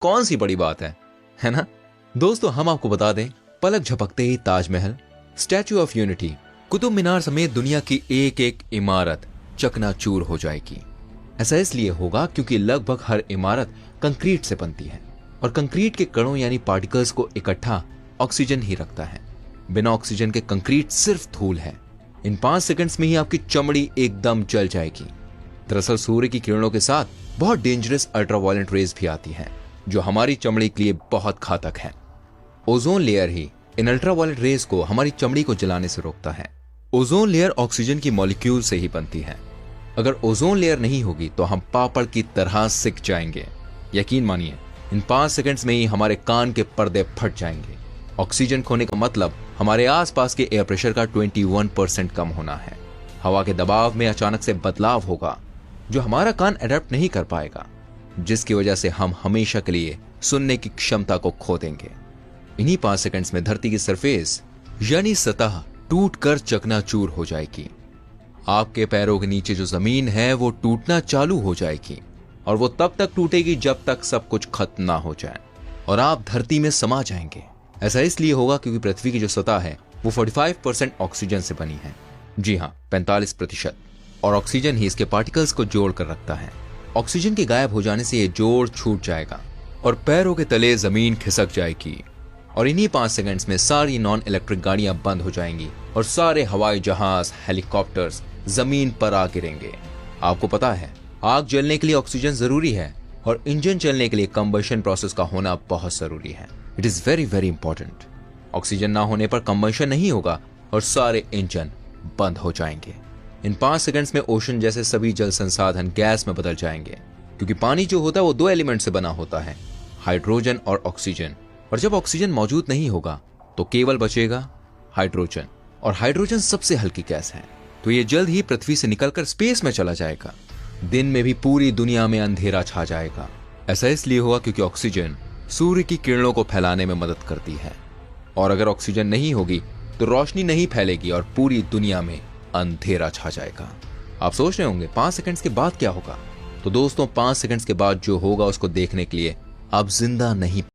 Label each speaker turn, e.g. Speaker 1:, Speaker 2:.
Speaker 1: कौन सी बड़ी बात है ना। दोस्तों हम आपको बता दें, पलक झपकते ही Taj Mahal, statue of unity, Qutub Minar समेत दुनिया की एक एक इमारत चकनाचूर हो जाएगी। ऐसा इसलिए होगा क्योंकि लगभग हर इमारत कंक्रीट से बनती है और कंक्रीट के कणों यानी पार्टिकल्स को इकट्ठा ऑक्सीजन ही रखता है। बिना ऑक्सीजन के कंक्रीट सिर्फ धूल है। इन 5 सेकंड्स में ही आपकी चमड़ी एकदम जल जाएगी। दरअसल सूर्य की किरणों के साथ बहुत डेंजरस अल्ट्रावायलेट रेज भी आती हैं, जो हमारी चमड़ी के लिए बहुत घातक है। ओजोन लेयर ही इन अल्ट्रावायलेट रेज को हमारी चमड़ी को जलाने से रोकता है। ओजोन लेयर ऑक्सीजन की मॉलिक्यूल से ही बनती है। अगर ओजोन लेयर नहीं होगी तो हम पापड़ की तरह सिक जाएंगे। यकीन मानिए, इन 5 सेकंड्स में ही हमारे कान के पर्दे फट जाएंगे। ऑक्सीजन खोने का मतलब हमारे आसपास के एयर प्रेशर का 21% कम होना है। हवा के दबाव में अचानक से बदलाव होगा जो हमारा कान अडेप्ट नहीं कर पाएगा, जिसकी वजह से हम हमेशा के लिए सुनने की क्षमता को खो देंगे। इन्हीं 5 सेकंड्स में धरती की सरफेस यानी सतह टूटकर चकनाचूर हो जाएगी। आपके पैरों के नीचे जो जमीन है वो टूटना चालू हो जाएगी और वो तब तक टूटेगी जब तक सब कुछ खत्म ना हो जाए और आप धरती में समा जाएंगे। ऐसा इसलिए होगा क्योंकि पृथ्वी की जो सतह है वो 45% ऑक्सीजन से बनी है। जी हाँ, 45%। और ऑक्सीजन ही इसके पार्टिकल्स को जोड़ कर रखता है। ऑक्सीजन के गायब हो जाने से ये जोड़ छूट जाएगा और पैरों के तले जमीन खिसक जाएगी और इन्हीं 5 सेकंड्स में सारी नॉन इलेक्ट्रिक गाड़ियां बंद हो जाएंगी और सारे हवाई जहाज, हेलीकॉप्टर्स जमीन पर आ गिरेंगे। आपको पता है, आग जलने के लिए ऑक्सीजन जरूरी है और इंजन चलने के लिए कंबशन प्रोसेस का होना बहुत जरूरी है। It is very very important. Oxygen ना होने पर कंबशन नहीं होगा और सारे इंजन बंद हो जाएंगे। इन 5 सेकंड्स में ओशन जैसे सभी जल संसाधन गैस में बदल जाएंगे, क्योंकि पानी जो होता है वो 2 एलिमेंट से बना होता है, हाइड्रोजन और ऑक्सीजन। और जब ऑक्सीजन मौजूद नहीं होगा तो केवल बचेगा हाइड्रोजन, और हाइड्रोजन सबसे हल्की गैस है। तो ये जल्द ही पृथ्वी से निकलकर स्पेस में चला जाएगा। दिन में भी पूरी दुनिया में अंधेरा छा जाएगा। ऐसा इसलिए होगा क्योंकि ऑक्सीजन सूर्य की किरणों को फैलाने में मदद करती है, और अगर ऑक्सीजन नहीं होगी तो रोशनी नहीं फैलेगी और पूरी दुनिया में अंधेरा छा जाएगा। आप सोच रहे होंगे 5 सेकंड्स के बाद क्या होगा? तो दोस्तों 5 सेकंड्स के बाद जो होगा उसको देखने के लिए आप जिंदा नहीं